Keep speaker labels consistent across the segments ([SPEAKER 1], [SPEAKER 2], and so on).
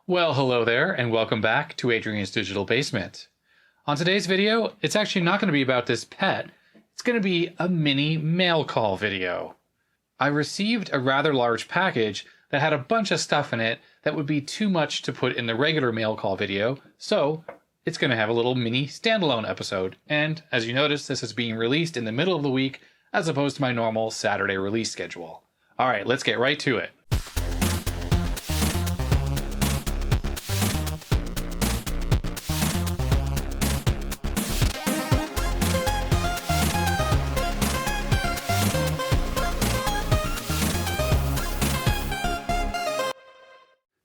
[SPEAKER 1] Well, hello there, and welcome back to Adrian's Digital Basement. On today's video, it's actually not going to be about this pet. It's going to be a mini mail call video. I received a rather large package that had a bunch of stuff in it that would be too much to put in the regular mail call video, so it's going to have a little mini standalone episode. And as you notice, this is being released in the middle of the week as opposed to my normal Saturday release schedule. All right, let's get right to it.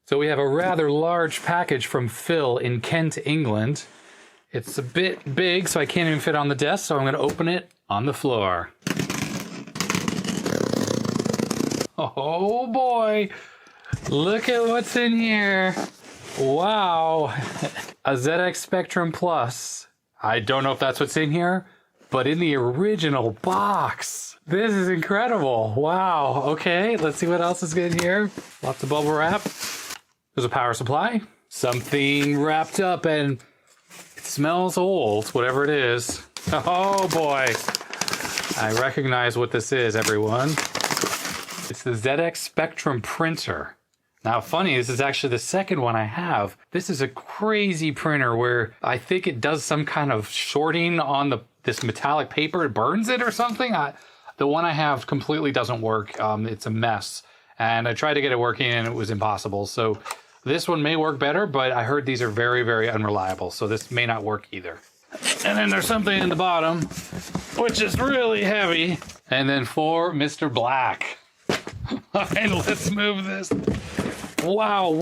[SPEAKER 1] So we have a rather large package from Phil in Kent, England. It's a bit big, so I can't even fit on the desk, so I'm going to open it on the floor. Oh boy! Look at what's in here! Wow! A ZX Spectrum Plus. I don't know if that's what's in here, but in the original box. This is incredible. Wow. Okay, let's see what else is in here. Lots of bubble wrap. There's a power supply, something wrapped up, and it smells old, whatever it is. Oh boy, I recognize what this is, everyone. It's the ZX Spectrum printer. Now, funny, this is actually the second one I have. This is a crazy printer where I think it does some kind of shorting on this metallic paper. It burns it or something. The one I have completely doesn't work. It's a mess. And I tried to get it working and it was impossible. So this one may work better, but I heard these are very, very unreliable. So this may not work either. And then there's something in the bottom, which is really heavy. And then for Mr. Black. And let's move this. Wow,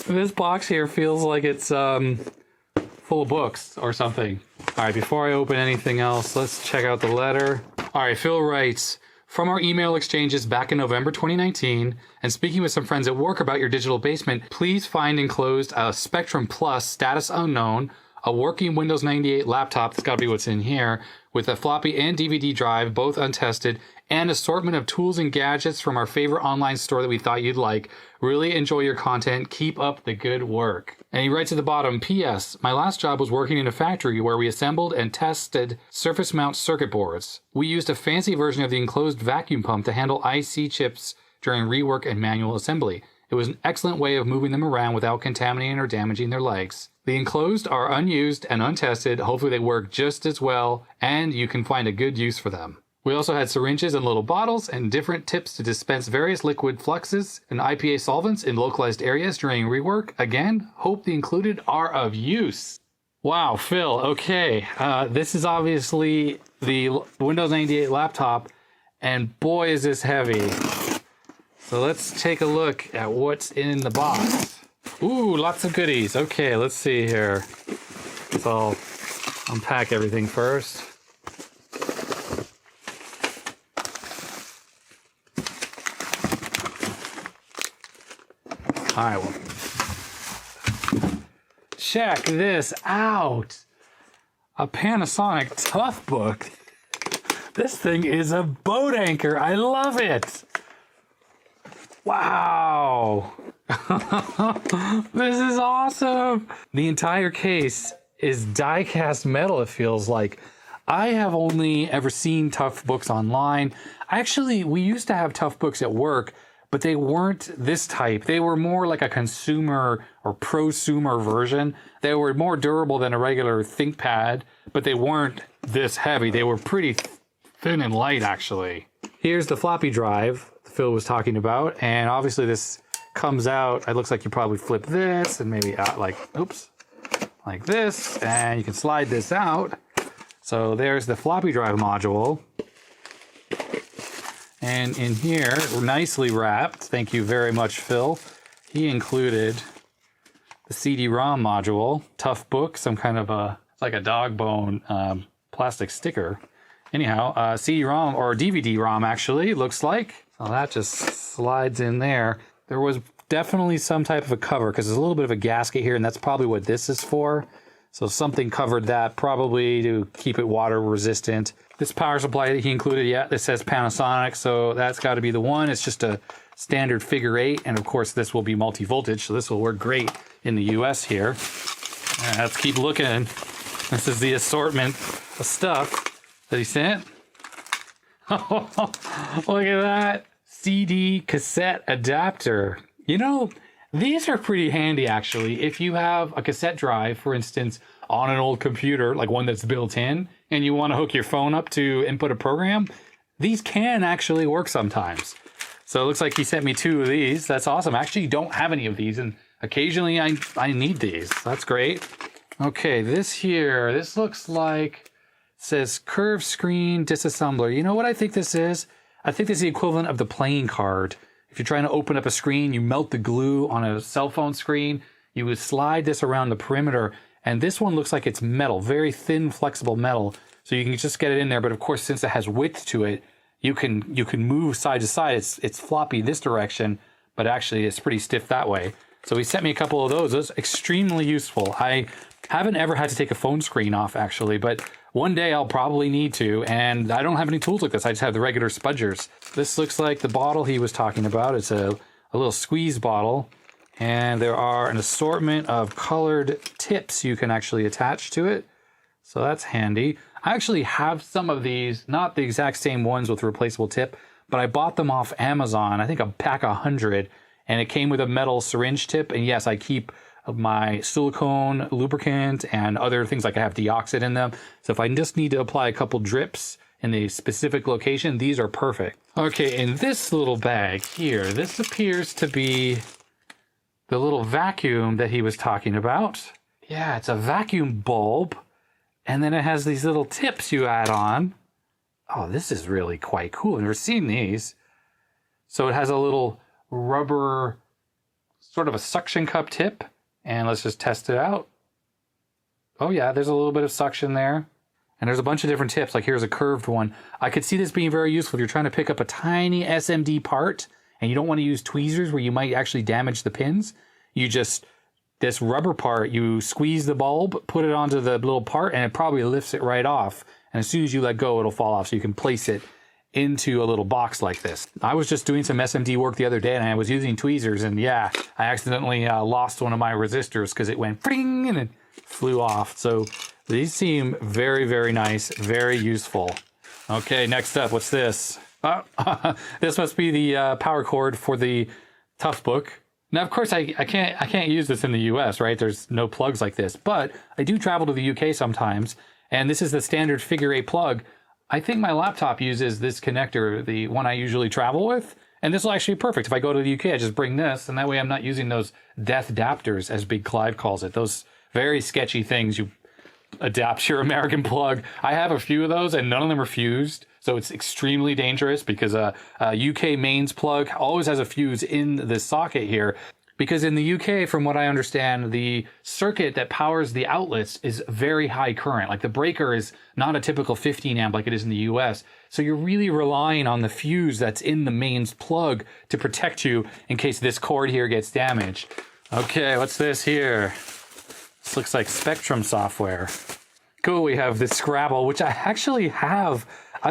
[SPEAKER 1] this box here feels like it's full of books or something. All right, before I open anything else, let's check out the letter. All right, Phil writes, from our email exchanges back in November 2019, and speaking with some friends at work about your digital basement, please find enclosed a Spectrum Plus, status unknown, a working Windows 98 laptop, that's gotta be what's in here, with a floppy and DVD drive, both untested, and assortment of tools and gadgets from our favorite online store that we thought you'd like. Really enjoy your content. Keep up the good work. And he writes at the bottom, P.S. My last job was working in a factory where we assembled and tested surface mount circuit boards. We used a fancy version of the enclosed vacuum pump to handle IC chips during rework and manual assembly. It was an excellent way of moving them around without contaminating or damaging their legs. The enclosed are unused and untested. Hopefully they work just as well and you can find a good use for them. We also had syringes and little bottles and different tips to dispense various liquid fluxes and IPA solvents in localized areas during rework. Again, hope the included are of use. Wow, Phil, okay. This is obviously the Windows 98 laptop, and boy is this heavy. So let's take a look at what's in the box. Ooh, lots of goodies. Okay, let's see here. So I'll unpack everything first. All right, well, check this out. A Panasonic Toughbook. This thing is a boat anchor. I love it. Wow. This is awesome. The entire case is die-cast metal, it feels like. I have only ever seen Toughbooks online. Actually, we used to have Toughbooks at work, but they weren't this type. They were more like a consumer or prosumer version. They were more durable than a regular ThinkPad, but they weren't this heavy. They were pretty thin and light, actually. Here's the floppy drive Phil was talking about, and obviously this comes out. It looks like you probably flip this and maybe out like this, and you can slide this out. So there's the floppy drive module. And in here, nicely wrapped, thank you very much, Phil. He included the CD-ROM module, Toughbook, some kind of like a dog bone plastic sticker. Anyhow, CD-ROM or DVD-ROM actually, looks like. So that just slides in there. There was definitely some type of a cover because there's a little bit of a gasket here, and that's probably what this is for. So something covered that, probably to keep it water resistant. This power supply that he included, yeah, this says Panasonic, so that's got to be the one. It's just a standard figure 8, and of course this will be multi-voltage, so this will work great in the US here. Let's keep looking. This is the assortment of stuff that he sent. Look at that. CD cassette adapter. You know, these are pretty handy actually. If you have a cassette drive, for instance, on an old computer, like one that's built in, and you want to hook your phone up to input a program, these can actually work sometimes. So it looks like he sent me 2 of these. That's awesome. I actually don't have any of these, and occasionally I need these. That's great. Okay, this here, this looks like, it says curved screen disassembler. You know what I think this is? I think this is the equivalent of the playing card. If you're trying to open up a screen, you melt the glue on a cell phone screen, you would slide this around the perimeter, and this one looks like it's metal, very thin, flexible metal, so you can just get it in there. But of course, since it has width to it, you can move side to side. It's floppy this direction, but actually it's pretty stiff that way. So he sent me a couple of those. Those are extremely useful. I haven't ever had to take a phone screen off actually, but one day I'll probably need to, and I don't have any tools like this. I just have the regular spudgers. This looks like the bottle he was talking about. It's a little squeeze bottle, and there are an assortment of colored tips you can actually attach to it. So that's handy. I actually have some of these, not the exact same ones with replaceable tip, but I bought them off Amazon. I think a pack of 100, and it came with a metal syringe tip. And yes, I keep my silicone lubricant and other things, like I have Deoxit in them. So if I just need to apply a couple drips in a specific location, these are perfect. Okay, in this little bag here, this appears to be the little vacuum that he was talking about. Yeah, it's a vacuum bulb. And then it has these little tips you add on. Oh, this is really quite cool. I've never seen these. So it has a little rubber, sort of a suction cup tip. And let's just test it out. Oh yeah, there's a little bit of suction there. And there's a bunch of different tips, like here's a curved one. I could see this being very useful if you're trying to pick up a tiny SMD part and you don't want to use tweezers where you might actually damage the pins. You just, this rubber part, you squeeze the bulb, put it onto the little part, and it probably lifts it right off. And as soon as you let go, it'll fall off, so you can place it into a little box like this. I was just doing some SMD work the other day, and I was using tweezers, and yeah, I accidentally lost one of my resistors because it went fling and it flew off. So these seem very, very nice, very useful. Okay, next up, what's this? This must be the power cord for the Toughbook. Now, of course, I can't use this in the US, right? There's no plugs like this, but I do travel to the UK sometimes, and this is the standard figure 8 plug. I think my laptop uses this connector, the one I usually travel with, and this will actually be perfect. If I go to the UK, I just bring this, and that way I'm not using those death adapters, as Big Clive calls it. Those very sketchy things you adapt your American plug. I have a few of those, and none of them are fused, so it's extremely dangerous because a UK mains plug always has a fuse in the socket here. Because in the UK, from what I understand, the circuit that powers the outlets is very high current. Like the breaker is not a typical 15 amp like it is in the US. So you're really relying on the fuse that's in the mains plug to protect you in case this cord here gets damaged. Okay, what's this here? This looks like Spectrum software. Cool, we have this Scrabble, which I actually have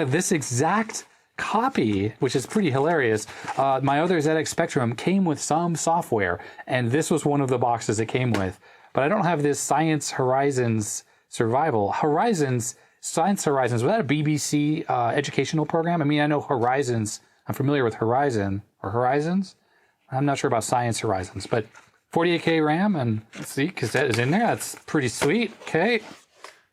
[SPEAKER 1] this exact copy, which is pretty hilarious. My other ZX Spectrum came with some software, and this was one of the boxes it came with. But I don't have this Science Horizons Survival. Science Horizons, was that a BBC educational program? I mean, I know Horizons. I'm familiar with Horizon, or Horizons. I'm not sure about Science Horizons, but 48K RAM, and let's see, cassette is in there. That's pretty sweet. Okay,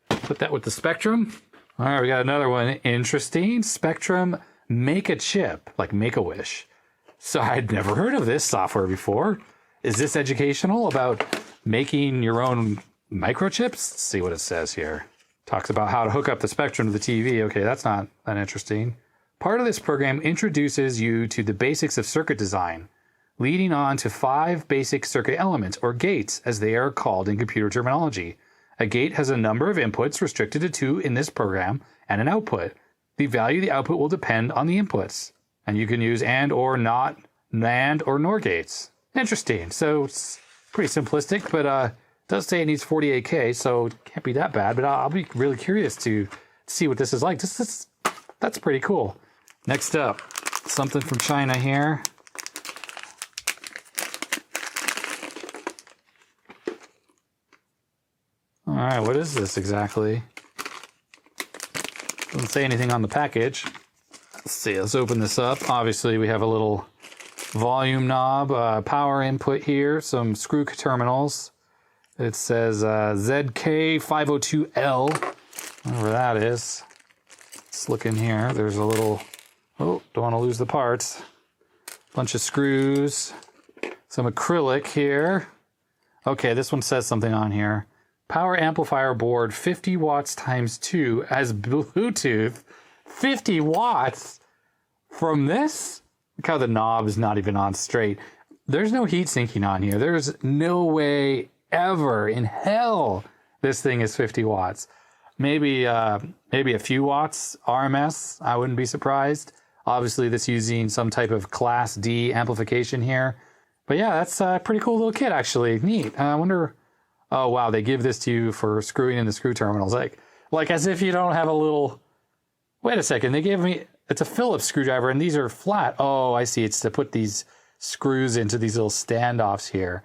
[SPEAKER 1] put that with the Spectrum. All right, we got another one. Interesting. Spectrum Make a Chip, like Make-A-Wish. So I'd never heard of this software before. Is this educational about making your own microchips? Let's see what it says here. Talks about how to hook up the Spectrum to the TV. Okay, that's not that interesting. Part of this program introduces you to the basics of circuit design, leading on to 5 basic circuit elements, or gates, as they are called in computer terminology. A gate has a number of inputs restricted to 2 in this program, and an output. The value of the output will depend on the inputs. And you can use and or not, NAND or NOR gates. Interesting. So it's pretty simplistic, but it does say it needs 48K, so it can't be that bad. But I'll be really curious to see what this is like. That's pretty cool. Next up, something from China here. right, what is this exactly? Doesn't say anything on the package. Let's see, let's open this up. Obviously, we have a little volume knob, power input here, some screw terminals. It says ZK502L, whatever that is. Let's look in here. There's a little, oh, don't want to lose the parts. Bunch of screws, some acrylic here. Okay, this one says something on here. Power amplifier board, 50 watts times 2 as Bluetooth. 50 watts from this? Look how the knob is not even on straight. There's no heat sinking on here. There's no way ever in hell this thing is 50 watts. Maybe a few watts RMS. I wouldn't be surprised. Obviously, this using some type of Class D amplification here. But yeah, that's a pretty cool little kit, actually. Neat. I wonder... Oh, wow, they give this to you for screwing in the screw terminals. Like as if you don't have a little... Wait a second, they gave me... It's a Phillips screwdriver, and these are flat. Oh, I see. It's to put these screws into these little standoffs here.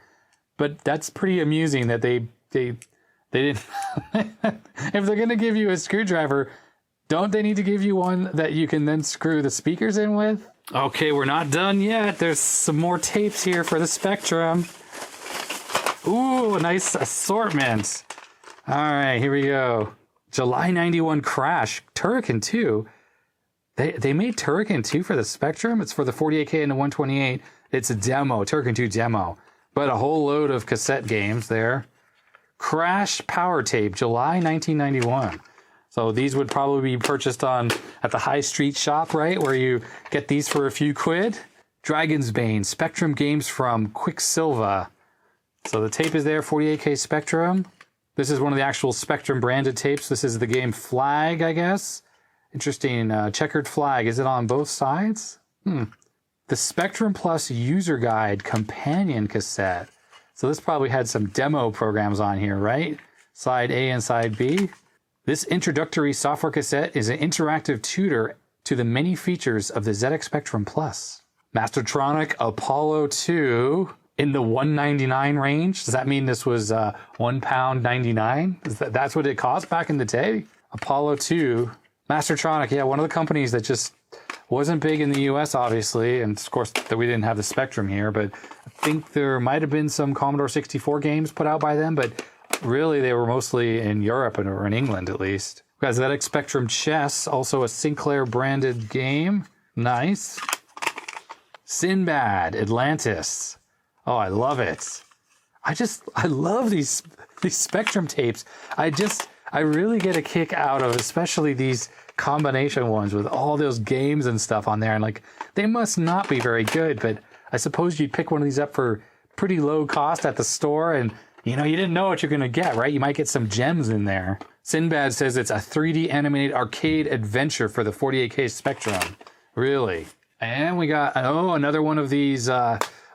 [SPEAKER 1] But that's pretty amusing that they didn't... If they're going to give you a screwdriver, don't they need to give you one that you can then screw the speakers in with? Okay, we're not done yet. There's some more tapes here for the Spectrum. Ooh, a nice assortment. All right, here we go. July 91 Crash, Turrican 2. They made Turrican 2 for the Spectrum. It's for the 48K and the 128. It's a demo, Turrican 2 demo. But a whole load of cassette games there. Crash Power Tape, July 1991. So these would probably be purchased at the high street shop, right? Where you get these for a few quid. Dragon's Bane, Spectrum games from Quicksilva. So the tape is there, 48K Spectrum. This is one of the actual Spectrum branded tapes. This is the game Flag, I guess. Interesting, checkered flag. Is it on both sides? The Spectrum Plus User Guide Companion Cassette. So this probably had some demo programs on here, right? Side A and side B. This introductory software cassette is an interactive tutor to the many features of the ZX Spectrum Plus. Mastertronic Apollo 2 in the $1.99 range. Does that mean this was £1.99? That's what it cost back in the day? Apollo 2. Mastertronic, yeah, one of the companies that just wasn't big in the US, obviously, and of course that we didn't have the Spectrum here, but I think there might have been some Commodore 64 games put out by them, but really they were mostly in Europe or in England at least. We got ZX Spectrum Chess, also a Sinclair branded game. Nice. Sinbad, Atlantis. Oh, I love it. I love these Spectrum tapes. I really get a kick out of especially these combination ones with all those games and stuff on there. And like, they must not be very good, but I suppose you'd pick one of these up for pretty low cost at the store and you didn't know what you're going to get, right? You might get some gems in there. Sinbad says it's a 3D animated arcade adventure for the 48K Spectrum. Really? And we got, another one of these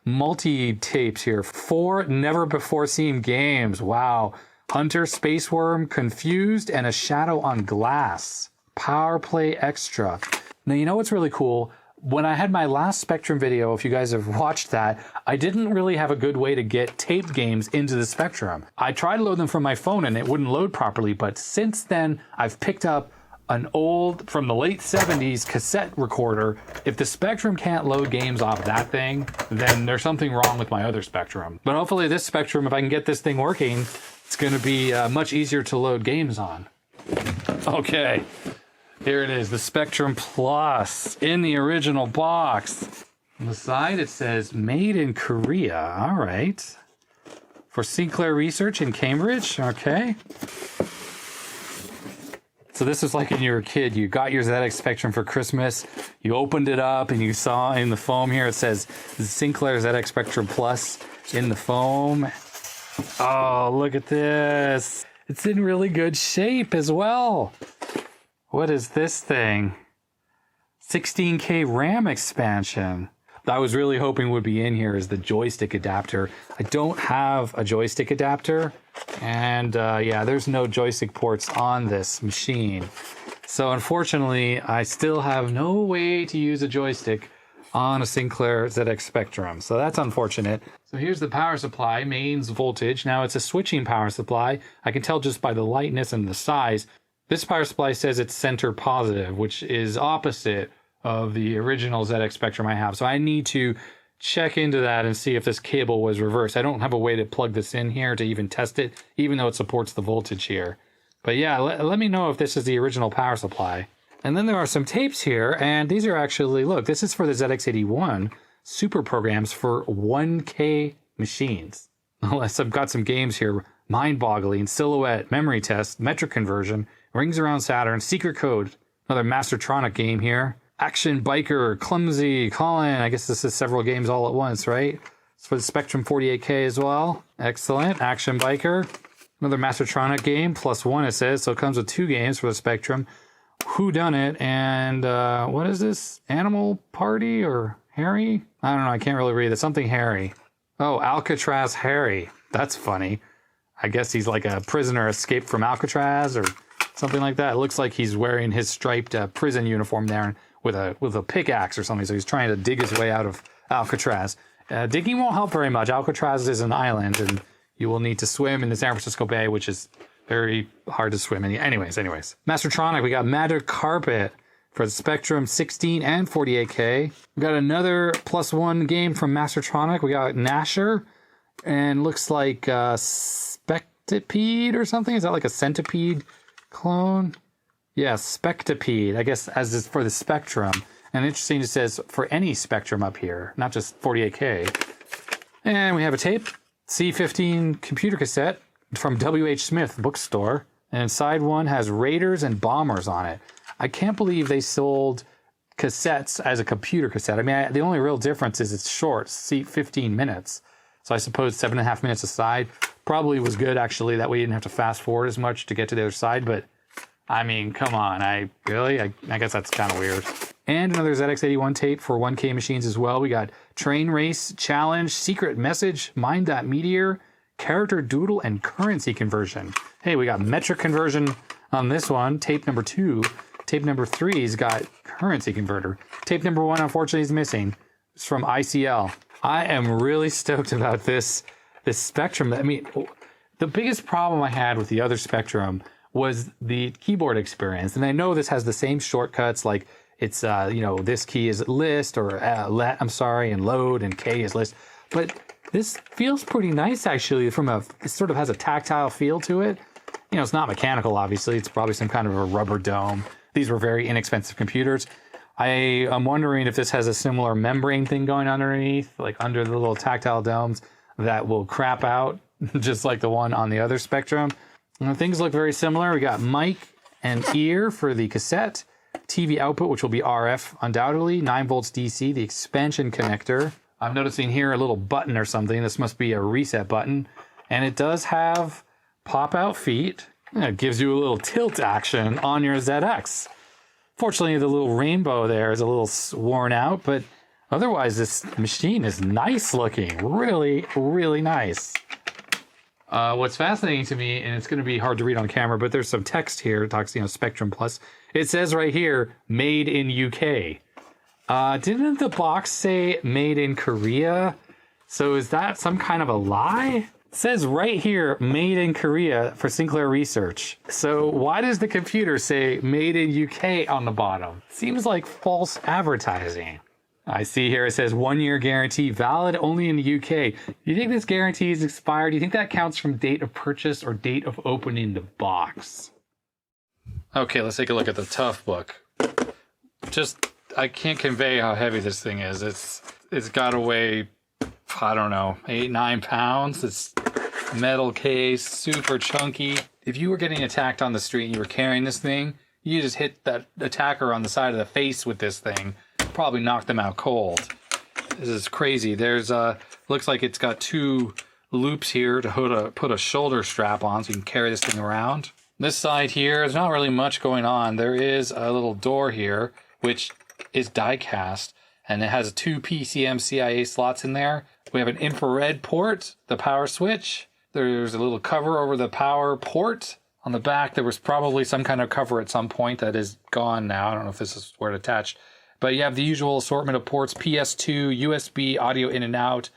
[SPEAKER 1] multi-tapes here. 4 never-before-seen games. Wow. Hunter, Spaceworm, Confused, and A Shadow on Glass. Power Play Extra. Now, you know what's really cool? When I had my last Spectrum video, if you guys have watched that, I didn't really have a good way to get taped games into the Spectrum. I tried to load them from my phone and it wouldn't load properly, but since then, I've picked up an old, from the late 70s, cassette recorder. If the Spectrum can't load games off that thing, then there's something wrong with my other Spectrum. But hopefully this Spectrum, if I can get this thing working, it's going to be much easier to load games on. Okay. Here it is, the Spectrum Plus in the original box. On the side it says made in Korea. All right. For Sinclair Research in Cambridge. Okay. So this is like when you were a kid. You got your ZX Spectrum for Christmas. You opened it up and you saw in the foam here it says Sinclair ZX Spectrum Plus in the foam. Oh, look at this. It's in really good shape as well. What is this thing? 16K RAM expansion. I was really hoping would be in here is the joystick adapter. I don't have a joystick adapter. And yeah, there's no joystick ports on this machine. So unfortunately, I still have no way to use a joystick on a Sinclair ZX Spectrum. So that's unfortunate. So here's the power supply, mains voltage. Now it's a switching power supply. I can tell just by the lightness and the size. This power supply says it's center positive, which is opposite of the original ZX Spectrum I have. So I need to check into that and see if this cable was reversed. I don't have a way to plug this in here to even test it, even though it supports the voltage here. But yeah, let me know if this is the original power supply. And then there are some tapes here, and these are actually, look, this is for the ZX81 super programs for 1K machines. Unless I've got some games here, mind-boggling, silhouette, memory test, metric conversion, rings around Saturn, secret code, another Mastertronic game here, action biker, clumsy, Colin, I guess this is several games all at once, right? It's for the Spectrum 48K as well. Excellent, action biker, another Mastertronic game, +1 it says, so it comes with 2 games for the Spectrum. Whodunit, and what is this? Animal Party or Harry? I don't know, I can't really read it. Something Harry. Oh, Alcatraz Harry. That's funny. I guess he's like a prisoner escaped from Alcatraz or something like that. It looks like he's wearing his striped prison uniform there with a pickaxe or something. So he's trying to dig his way out of Alcatraz. Digging won't help very much. Alcatraz is an island, and you will need to swim in the San Francisco Bay, which is very hard to swim in. Anyways. Mastertronic, we got Magic Carpet for the Spectrum 16 and 48K. We got another +1 game from Mastertronic. We got Nasher, and looks like Spectipede or something. Is that like a centipede clone? Yeah, Spectipede, I guess, as is for the Spectrum. And interesting, it says for any Spectrum up here, not just 48K. And we have a tape, C15 computer cassette from W.H. Smith bookstore, and inside one has Raiders and Bombers on it. I can't believe they sold cassettes as a computer cassette. I mean, the only real difference is it's short, 15 minutes. So I suppose 7.5 minutes aside probably was good, actually. That way you didn't have to fast forward as much to get to the other side. But I mean, come on, I guess that's kind of weird. And another ZX81 tape for 1K machines as well. We got Train Race, Challenge, Secret Message, Mind That Meteor, Character Doodle, and Currency Conversion. Hey, we got metric conversion on this one. Tape number 2. Tape number 3's got currency converter. Tape number 1, unfortunately, is missing. It's from ICL. I am really stoked about this Spectrum. I mean, the biggest problem I had with the other Spectrum was the keyboard experience. And I know this has the same shortcuts, like it's, this key is list, or let, and load, and K is list. But this feels pretty nice, actually, it sort of has a tactile feel to it. You know, it's not mechanical, obviously. It's probably some kind of a rubber dome. These were very inexpensive computers. I am wondering if this has a similar membrane thing going underneath, like under the little tactile domes that will crap out, just like the one on the other Spectrum. And things look very similar. We got mic and ear for the cassette, TV output, which will be RF, undoubtedly, 9 volts DC, the expansion connector. I'm noticing here a little button or something. This must be a reset button. And it does have pop-out feet. It gives you a little tilt action on your ZX. Fortunately, the little rainbow there is a little worn out, but otherwise this machine is nice looking. Really, really nice. What's fascinating to me, and it's going to be hard to read on camera, but there's some text here. It talks, Spectrum Plus. It says right here, made in UK. Didn't the box say made in Korea? So is that some kind of a lie? It says right here, made in Korea for Sinclair Research. So why does the computer say made in UK on the bottom? Seems like false advertising. I see here it says 1-year guarantee, valid only in the UK. Do you think this guarantee is expired? Do you think that counts from date of purchase or date of opening the box? Okay, let's take a look at the Toughbook. I can't convey how heavy this thing is. It's got to weigh, I don't know, 8-9 pounds. It's metal case, super chunky. If you were getting attacked on the street and you were carrying this thing, you just hit that attacker on the side of the face with this thing. Probably knock them out cold. This is crazy. There's looks like it's got 2 loops here to put a shoulder strap on so you can carry this thing around. This side here, there's not really much going on. There is a little door here, which is die cast, and it has 2 PCM CIA slots in there. We have an infrared port, the power switch. There's a little cover over the power port. On the back, there was probably some kind of cover at some point that is gone now. I don't know if this is where it attached. But you have the usual assortment of ports, PS2, USB, audio in and out.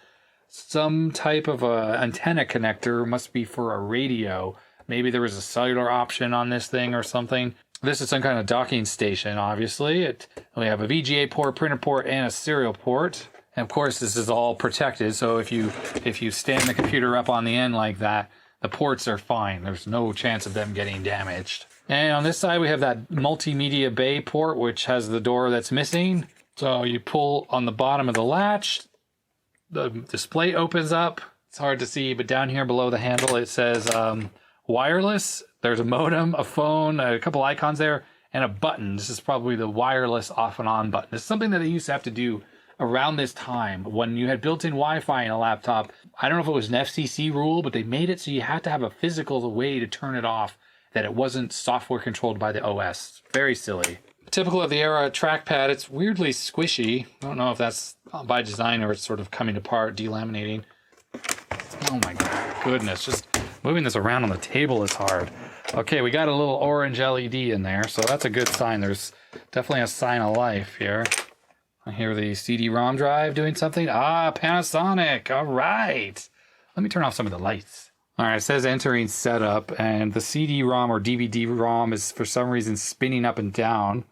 [SPEAKER 1] Some type of a antenna connector must be for a radio. Maybe there was a cellular option on this thing or something. This is some kind of docking station, obviously. We have a VGA port, printer port, and a serial port. And of course, this is all protected. So if you stand the computer up on the end like that, the ports are fine. There's no chance of them getting damaged. And on this side, we have that multimedia bay port, which has the door that's missing. So you pull on the bottom of the latch, the display opens up. It's hard to see, but down here below the handle, it says wireless. There's a modem, a phone, a couple icons there, and a button. This is probably the wireless off and on button. It's something that they used to have to do around this time when you had built-in Wi-Fi in a laptop. I don't know if it was an FCC rule, but they made it so you had to have a physical way to turn it off, that it wasn't software controlled by the OS. Very silly. Typical of the era trackpad, it's weirdly squishy. I don't know if that's by design or it's sort of coming apart, delaminating. Oh my goodness, just moving this around on the table is hard. Okay, we got a little orange LED in there, so that's a good sign. There's definitely a sign of life here. I hear the CD-ROM drive doing something. Ah, Panasonic, all right. Let me turn off some of the lights. All right, it says entering setup, and the CD-ROM or DVD-ROM is for some reason spinning up and down.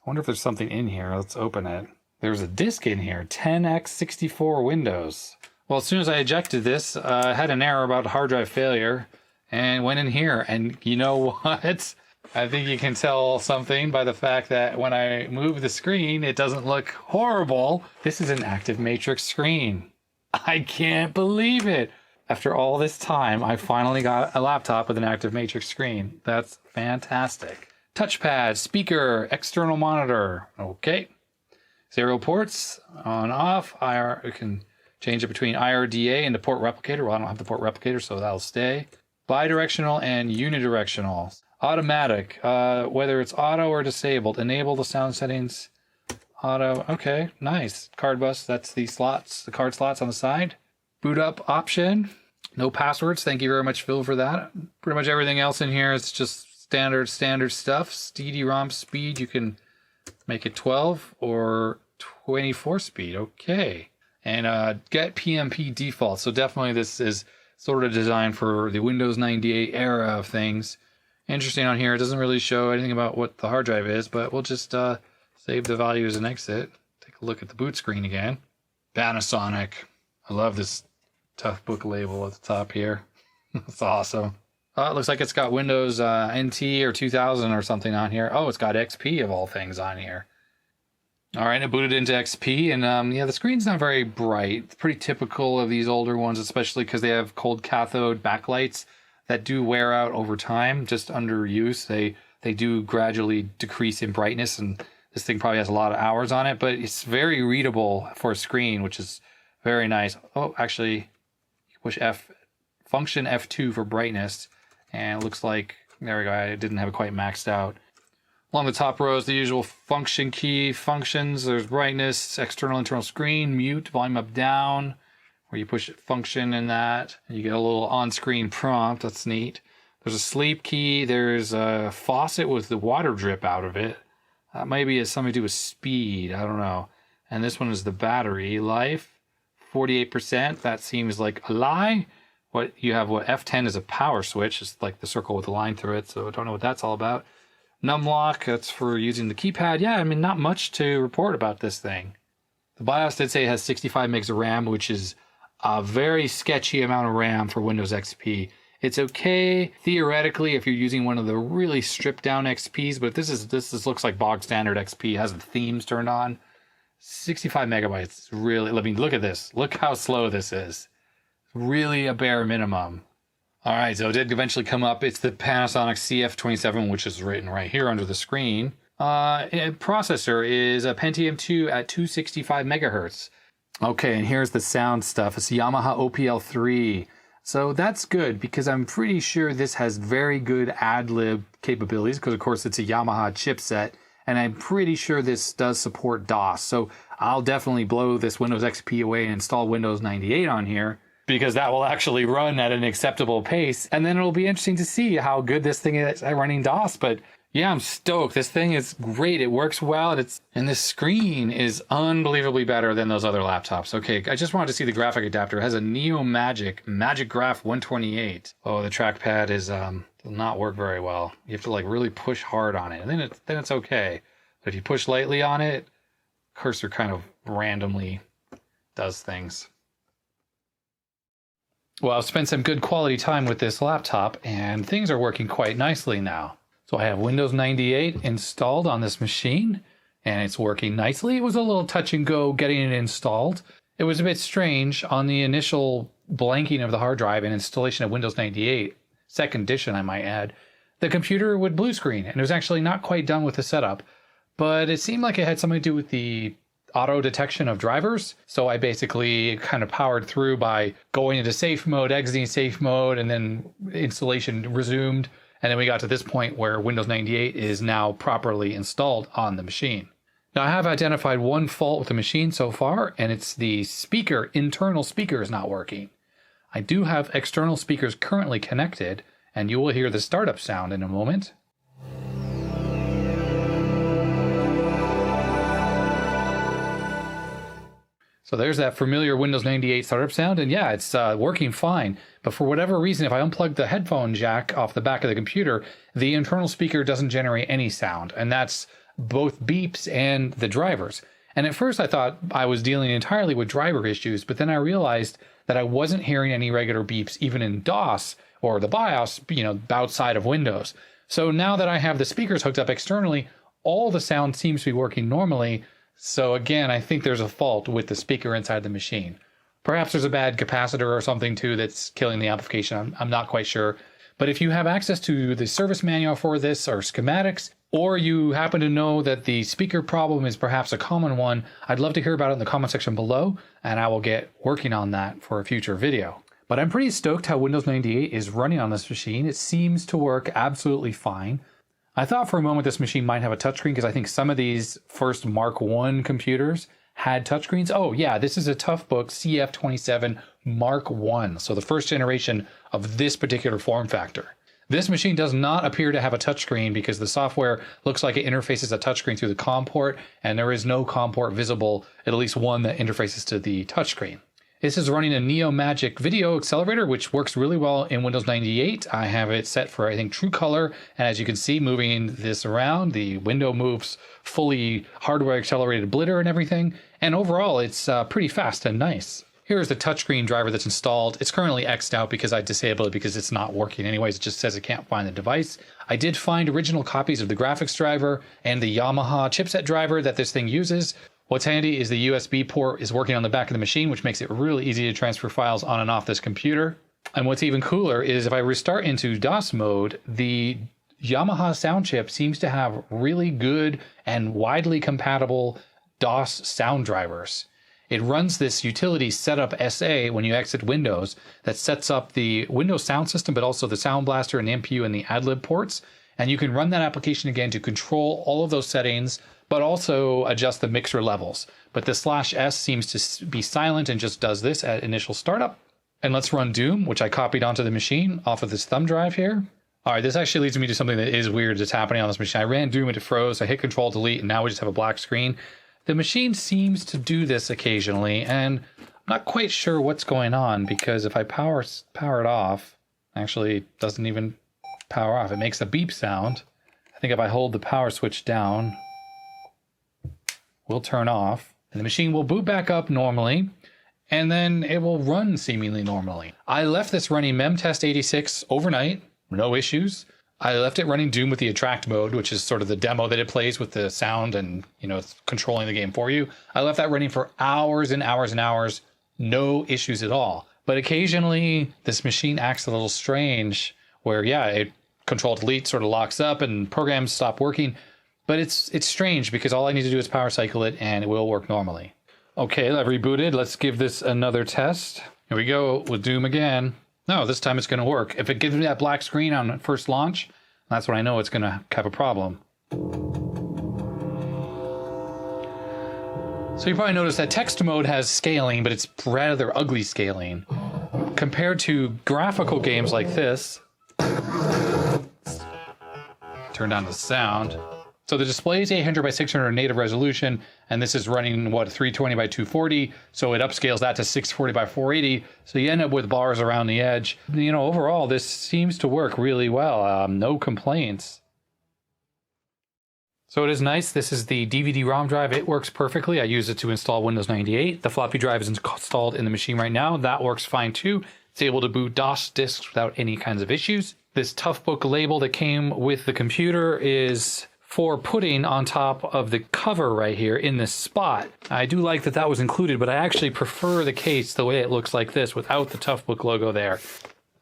[SPEAKER 1] I wonder if there's something in here. Let's open it. There's a disk in here, 10x64 Windows. Well, as soon as I ejected this, I had an error about hard drive failure and went in here. And you know what? I think you can tell something by the fact that when I move the screen, it doesn't look horrible. This is an active matrix screen. I can't believe it. After all this time, I finally got a laptop with an active matrix screen. That's fantastic. Touchpad, speaker, external monitor. Okay. Serial ports, on, off. We can change it between IRDA and the port replicator. Well, I don't have the port replicator, so that'll stay. Bidirectional and unidirectional. Automatic, whether it's auto or disabled. Enable the sound settings. Auto, okay, nice. Card bus, that's the slots, the card slots on the side. Boot up option. No passwords. Thank you very much, Phil, for that. Pretty much everything else in here is just standard stuff. CD-ROM speed, you can make it 12 or 24 speed. Okay. And get PMP default. So definitely this is sort of designed for the Windows 98 era of things. Interesting on here. It doesn't really show anything about what the hard drive is, but we'll just save the values and exit. Take a look at the boot screen again. Panasonic. I love this Toughbook label at the top here. That's awesome. It looks like it's got Windows NT or 2000 or something on here. Oh, it's got XP of all things on here. All right, I booted into XP, and yeah, the screen's not very bright. It's pretty typical of these older ones, especially because they have cold cathode backlights that do wear out over time, just under use. They do gradually decrease in brightness, and this thing probably has a lot of hours on it, but it's very readable for a screen, which is very nice. Oh, actually, you push function F2 for brightness, and it looks like, there we go, I didn't have it quite maxed out. Along the top row is the usual function key functions. There's brightness, external, internal screen, mute, volume up, down, where you push function in that, and you get a little on-screen prompt. That's neat. There's a sleep key. There's a faucet with the water drip out of it. That maybe has something to do with speed. I don't know. And this one is the battery life, 48%. That seems like a lie. What you have, what F10 is a power switch. It's like the circle with the line through it. So I don't know what that's all about. Numlock, that's for using the keypad. Yeah, I mean, not much to report about this thing. The BIOS did say it has 65 megs of RAM, which is a very sketchy amount of RAM for Windows XP. It's okay theoretically if you're using one of the really stripped down XPs, but this looks like bog standard XP. It has the themes turned on. 65 megabytes, really. I mean, look at this. Look how slow this is. Really a bare minimum. All right, so it did eventually come up. It's the Panasonic CF27, which is written right here under the screen. Processor is a Pentium 2 at 265 megahertz. Okay, and here's the sound stuff. It's Yamaha OPL3. So that's good because I'm pretty sure this has very good ad-lib capabilities because, of course, it's a Yamaha chipset. And I'm pretty sure this does support DOS. So I'll definitely blow this Windows XP away and install Windows 98 on here, because that will actually run at an acceptable pace. And then it'll be interesting to see how good this thing is at running DOS. But Yeah, I'm stoked. This thing is great. It works well. And this screen is unbelievably better than those other laptops. Okay, I just wanted to see the graphic adapter. It has a Neo Magic Graph 128. Oh, the trackpad is does not work very well. You have to like really push hard on it, and then it's okay. But if you push lightly on it, cursor kind of randomly does things. Well, I've spent some good quality time with this laptop, and things are working quite nicely now. So I have Windows 98 installed on this machine, and it's working nicely. It was a little touch and go getting it installed. It was a bit strange on the initial blanking of the hard drive and installation of Windows 98, second edition I might add. The computer would blue screen, and it was actually not quite done with the setup, but it seemed like it had something to do with the auto detection of drivers. So I basically kind of powered through by going into safe mode, exiting safe mode, and then installation resumed. And then we got to this point where Windows 98 is now properly installed on the machine. Now I have identified one fault with the machine so far, and it's the internal speaker is not working. I do have external speakers currently connected, and you will hear the startup sound in a moment. So there's that familiar Windows 98 startup sound, and yeah, it's working fine. But for whatever reason, if I unplug the headphone jack off the back of the computer, the internal speaker doesn't generate any sound, and that's both beeps and the drivers. And at first I thought I was dealing entirely with driver issues, but then I realized that I wasn't hearing any regular beeps even in DOS or the BIOS, outside of Windows. So now that I have the speakers hooked up externally, all the sound seems to be working normally. So again, I think there's a fault with the speaker inside the machine. Perhaps there's a bad capacitor or something too that's killing the amplification. I'm not quite sure. But if you have access to the service manual for this or schematics, or you happen to know that the speaker problem is perhaps a common one, I'd love to hear about it in the comment section below, and I will get working on that for a future video. But I'm pretty stoked how Windows 98 is running on this machine. It seems to work absolutely fine. I thought for a moment this machine might have a touchscreen because I think some of these first Mark I computers had touchscreens. Oh yeah, this is a Toughbook CF27 Mark I, so the first generation of this particular form factor. This machine does not appear to have a touchscreen because the software looks like it interfaces a touchscreen through the COM port, and there is no COM port visible, at least one that interfaces to the touchscreen. This is running a Neo Magic video accelerator, which works really well in Windows 98. I have it set for, I think, true color. And as you can see, moving this around, the window moves fully hardware accelerated blitter and everything. And overall, it's pretty fast and nice. Here's the touchscreen driver that's installed. It's currently X'd out because I disabled it because it's not working anyways. It just says it can't find the device. I did find original copies of the graphics driver and the Yamaha chipset driver that this thing uses. What's handy is the USB port is working on the back of the machine, which makes it really easy to transfer files on and off this computer. And what's even cooler is if I restart into DOS mode, the Yamaha sound chip seems to have really good and widely compatible DOS sound drivers. It runs this utility setup SA when you exit Windows that sets up the Windows sound system, but also the Sound Blaster and the MPU and the AdLib ports. And you can run that application again to control all of those settings, but also adjust the mixer levels. But the /S seems to be silent and just does this at initial startup. And let's run Doom, which I copied onto the machine off of this thumb drive here. All right, this actually leads me to something that is weird that's happening on this machine. I ran Doom, it froze, I hit Control Delete, and now we just have a black screen. The machine seems to do this occasionally, and I'm not quite sure what's going on because if I power it off, actually it doesn't even power off. It makes a beep sound. I think if I hold the power switch down, will turn off, and the machine will boot back up normally, and then it will run seemingly normally. I left this running memtest86 overnight, no issues. I left it running Doom with the attract mode, which is sort of the demo that it plays with the sound and, it's controlling the game for you. I left that running for hours and hours and hours, no issues at all. But occasionally this machine acts a little strange where, yeah, it Control Delete sort of locks up and programs stop working. But it's strange because all I need to do is power cycle it and it will work normally. Okay, I've rebooted. Let's give this another test. Here we go with Doom again. No, this time it's going to work. If it gives me that black screen on first launch, that's when I know it's going to have a problem. So you probably noticed that text mode has scaling, but it's rather ugly scaling. Compared to graphical games like this, Turn down the sound. So the display is 800 by 600 native resolution, and this is running, what, 320 by 240, so it upscales that to 640 by 480, so you end up with bars around the edge. You know, overall, this seems to work really well. No complaints. So it is nice. This is the DVD-ROM drive. It works perfectly. I use it to install Windows 98. The floppy drive is installed in the machine right now. That works fine too. It's able to boot DOS disks without any kinds of issues. This Toughbook label that came with the computer is for putting on top of the cover right here in this spot. I do like that that was included, but I actually prefer the case the way it looks like this without the Toughbook logo there.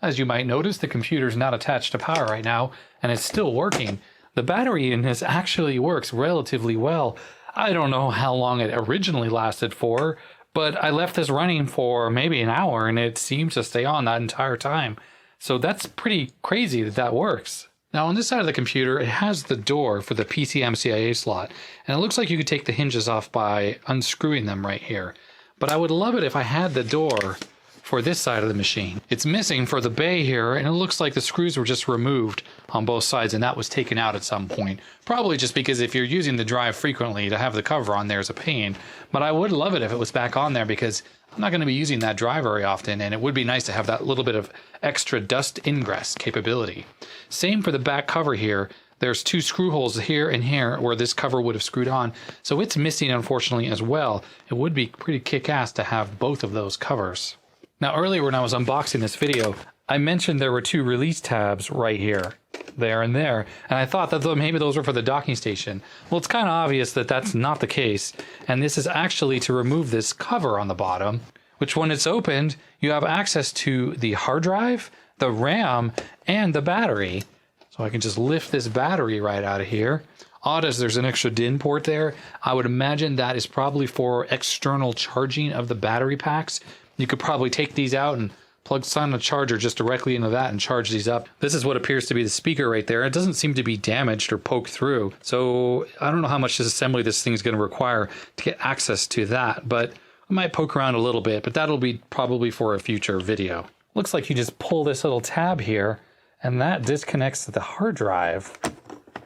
[SPEAKER 1] As you might notice, the computer's not attached to power right now, and it's still working. The battery in this actually works relatively well. I don't know how long it originally lasted for, but I left this running for maybe an hour, and it seemed to stay on that entire time. So that's pretty crazy that that works. Now on this side of the computer, it has the door for the PCMCIA slot, and it looks like you could take the hinges off by unscrewing them right here. But I would love it if I had the door for this side of the machine. It's missing for the bay here, and it looks like the screws were just removed on both sides, and that was taken out at some point. Probably just because if you're using the drive frequently, to have the cover on there is a pain. But I would love it if it was back on there, because I'm not going to be using that drive very often, and it would be nice to have that little bit of extra dust ingress capability. Same for the back cover here. There's two screw holes here and here where this cover would have screwed on, so it's missing unfortunately as well. It would be pretty kick-ass to have both of those covers. Now earlier when I was unboxing this video, I mentioned there were two release tabs right here, there and there, and I thought that maybe those were for the docking station. Well, it's kind of obvious that that's not the case, and this is actually to remove this cover on the bottom, which when it's opened, you have access to the hard drive, the RAM, and the battery. So I can just lift this battery right out of here. Odd as there's an extra DIN port there, I would imagine that is probably for external charging of the battery packs. You could probably take these out and plug a charger just directly into that and charge these up. This is what appears to be the speaker right there. It doesn't seem to be damaged or poked through. So I don't know how much disassembly this thing is going to require to get access to that, but I might poke around a little bit, but that'll be probably for a future video. Looks like you just pull this little tab here and that disconnects to the hard drive.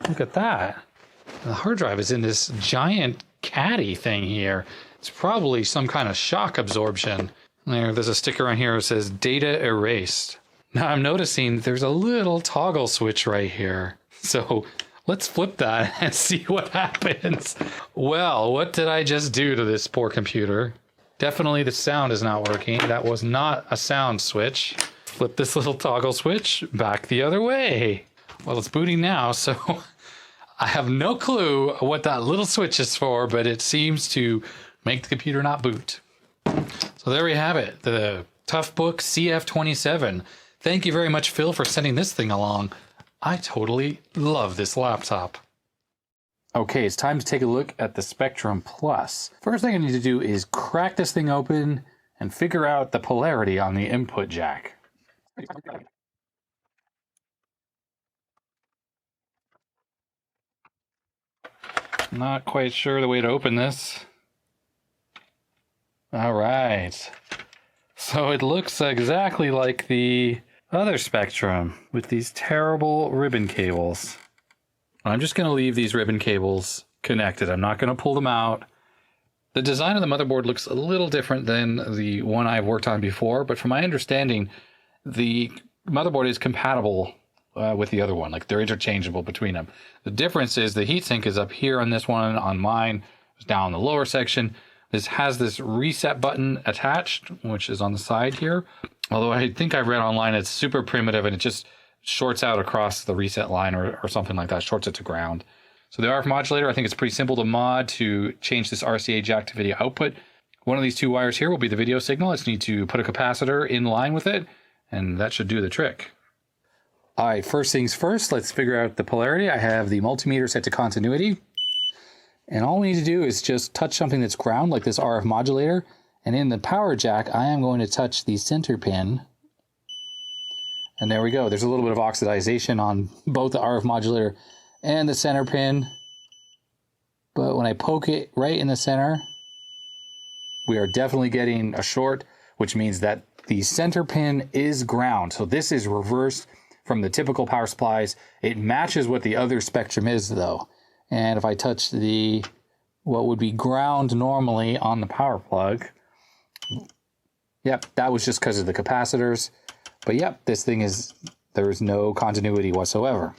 [SPEAKER 1] Look at that. The hard drive is in this giant caddy thing here. It's probably some kind of shock absorption. There's a sticker on here that says data erased. Now I'm noticing there's a little toggle switch right here. So let's flip that and see what happens. Well, what did I just do to this poor computer? Definitely the sound is not working. That was not a sound switch. Flip this little toggle switch back the other way. Well, it's booting now, so I have no clue what that little switch is for, but it seems to make the computer not boot. So there we have it, the Toughbook CF27. Thank you very much, Phil, for sending this thing along. I totally love this laptop. Okay, it's time to take a look at the Spectrum Plus. First thing I need to do is crack this thing open and figure out the polarity on the input jack. Not quite sure the way to open this. All right. So it looks exactly like the other Spectrum with these terrible ribbon cables. I'm just going to leave these ribbon cables connected. I'm not going to pull them out. The design of the motherboard looks a little different than the one I've worked on before, but from my understanding, the motherboard is compatible with the other one. Like they're interchangeable between them. The difference is the heatsink is up here on this one. On mine, it's down in the lower section. This has this reset button attached, which is on the side here. Although I think I read online it's super primitive and it just shorts out across the reset line or something like that, shorts it to ground. So the RF modulator, I think it's pretty simple to mod to change this RCA jack to video output. One of these two wires here will be the video signal. I just need to put a capacitor in line with it, and that should do the trick. All right, first things first, let's figure out the polarity. I have the multimeter set to continuity. And all we need to do is just touch something that's ground, like this RF modulator. And in the power jack, I am going to touch the center pin. And there we go. There's a little bit of oxidization on both the RF modulator and the center pin. But when I poke it right in the center, we are definitely getting a short, which means that the center pin is ground. So this is reversed. from the typical power supplies. It matches what the other spectrum is though. And if I touch the, what would be ground normally on the power plug, yep, that was just because of the capacitors. But yep, this thing is, there is no continuity whatsoever.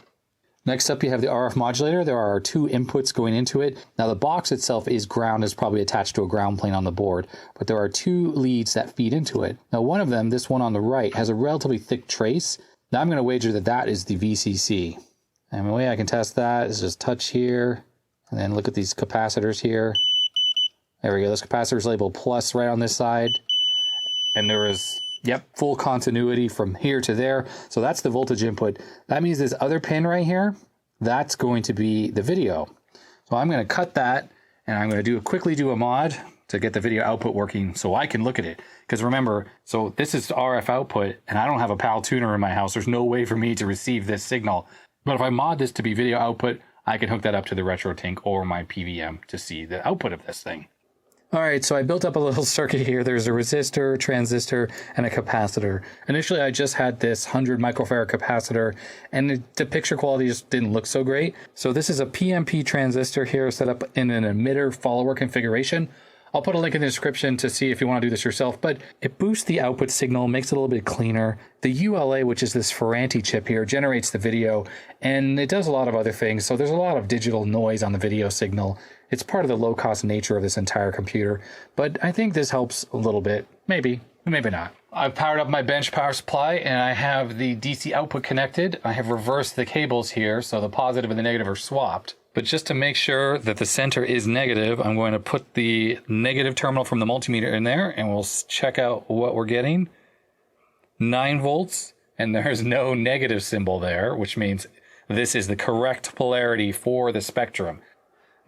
[SPEAKER 1] Next up, you have the RF modulator. There are 2 inputs going into it. Now the box itself is ground, is probably attached to a ground plane on the board, but there are 2 leads that feed into it. Now one of them, this one on the right, has a relatively thick trace. Now I'm going to wager that that is the VCC. And the way I can test that is just touch here, and then look at these capacitors here. There we go, this capacitor is labeled plus right on this side. And there is, yep, full continuity from here to there. So that's the voltage input. That means this other pin right here, that's going to be the video. So I'm going to cut that, and I'm going to quickly do a mod to get the video output working so I can look at it. Because remember, so this is RF output, and I don't have a PAL tuner in my house. There's no way for me to receive this signal. But if I mod this to be video output, I can hook that up to the RetroTink or my PVM to see the output of this thing. All right, so I built up a little circuit here. There's a resistor, transistor, and a capacitor. Initially, I just had this 100 microfarad capacitor, and the picture quality just didn't look so great. So this is a PMP transistor here set up in an emitter follower configuration. I'll put a link in the description to see if you want to do this yourself, but it boosts the output signal, makes it a little bit cleaner. The ULA, which is this Ferranti chip here, generates the video, and it does a lot of other things. So there's a lot of digital noise on the video signal. It's part of the low-cost nature of this entire computer, but I think this helps a little bit. Maybe, maybe not. I've powered up my bench power supply, and I have the DC output connected. I have reversed the cables here, so the positive and the negative are swapped. But just to make sure that the center is negative, I'm going to put the negative terminal from the multimeter in there, and we'll check out what we're getting. 9 volts, and there's no negative symbol there, which means this is the correct polarity for the spectrum.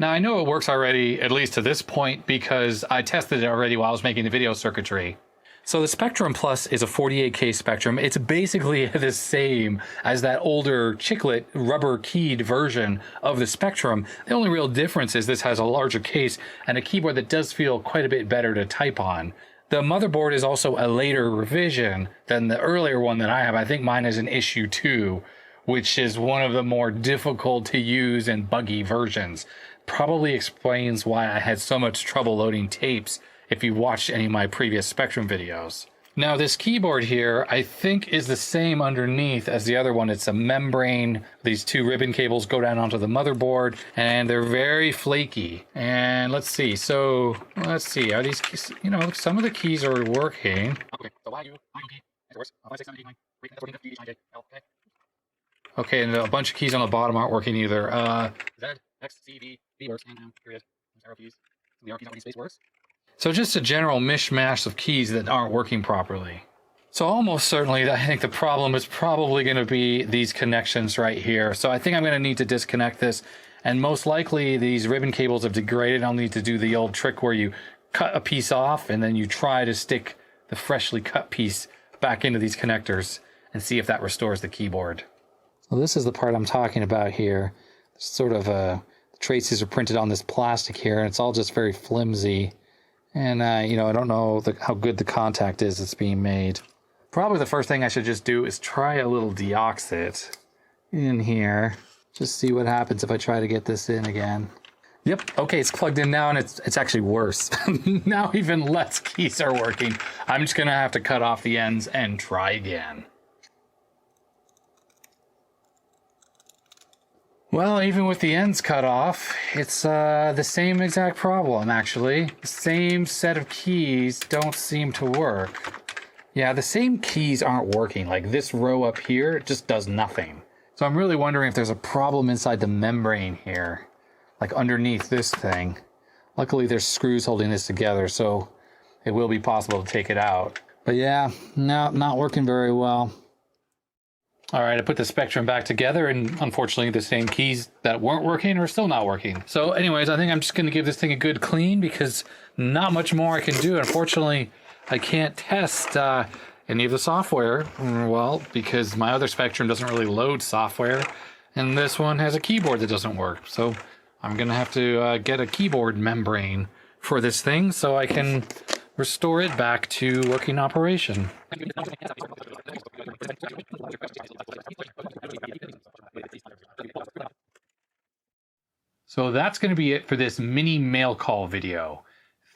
[SPEAKER 1] Now, I know it works already, at least to this point, because I tested it already while I was making the video circuitry. So the Spectrum Plus is a 48K spectrum. It's basically the same as that older chiclet rubber keyed version of the Spectrum. The only real difference is this has a larger case and a keyboard that does feel quite a bit better to type on. The motherboard is also a later revision than the earlier one that I have. I think mine is an issue 2, which is one of the more difficult to use and buggy versions. Probably explains why I had so much trouble loading tapes if you watched any of my previous Spectrum videos. Now this keyboard here, I think is the same underneath as the other one. It's a membrane. These 2 ribbon cables go down onto the motherboard, and they're very flaky. And let's see, so let's see, are these keys, you know, some of the keys are working. Okay, so why you key? It works. 5, 6, 7, 8, 9, 14, 15, 16, 17, okay. Okay, and a bunch of keys on the bottom aren't working either. Z, X, C, V, V works, and period. Arrow keys. The arrow keys not space works. So just a general mishmash of keys that aren't working properly. So almost certainly, I think the problem is probably going to be these connections right here. So I think I'm going to need to disconnect this. And most likely these ribbon cables have degraded. I'll need to do the old trick where you cut a piece off and then you try to stick the freshly cut piece back into these connectors and see if that restores the keyboard. Well, this is the part I'm talking about here. Sort of traces are printed on this plastic here, and it's all just very flimsy. And, you know, I don't know how good the contact is that's being made. Probably the first thing I should just do is try a little Deoxit in here. Just see what happens if I try to get this in again. Yep, okay, it's plugged in now, and it's actually worse. Now even less keys are working. I'm just going to have to cut off the ends and try again. Well, even with the ends cut off, it's the same exact problem, actually. The same set of keys don't seem to work. Yeah, the same keys aren't working. Like this row up here just does nothing. So I'm really wondering if there's a problem inside the membrane here, like underneath this thing. Luckily, there's screws holding this together, so it will be possible to take it out. But yeah, no, not working very well. All right, I put the Spectrum back together, and unfortunately the same keys that weren't working are still not working. So anyways, I think I'm just going to give this thing a good clean because not much more I can do. Unfortunately, I can't test any of the software, well, because my other Spectrum doesn't really load software, and this one has a keyboard that doesn't work. So I'm going to have to get a keyboard membrane for this thing so I can restore it back to working operation. So that's going to be it for this mini mail call video.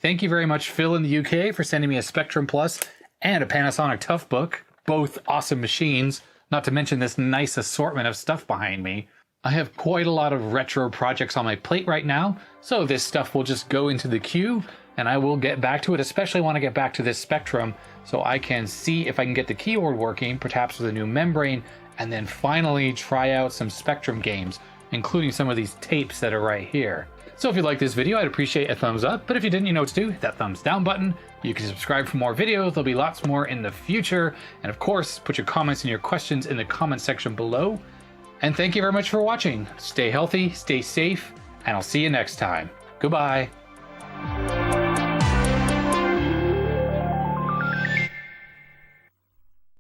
[SPEAKER 1] Thank you very much, Phil in the UK, for sending me a Spectrum Plus and a Panasonic Toughbook. Both awesome machines, not to mention this nice assortment of stuff behind me. I have quite a lot of retro projects on my plate right now, so this stuff will just go into the queue, and I will get back to it, especially want to get back to this Spectrum, so I can see if I can get the keyboard working, perhaps with a new membrane, and then finally try out some Spectrum games, including some of these tapes that are right here. So if you like this video, I'd appreciate a thumbs up, but if you didn't, you know what to do, hit that thumbs down button. You can subscribe for more videos, there'll be lots more in the future, and of course, put your comments and your questions in the comment section below. And thank you very much for watching. Stay healthy, stay safe, and I'll see you next time. Goodbye.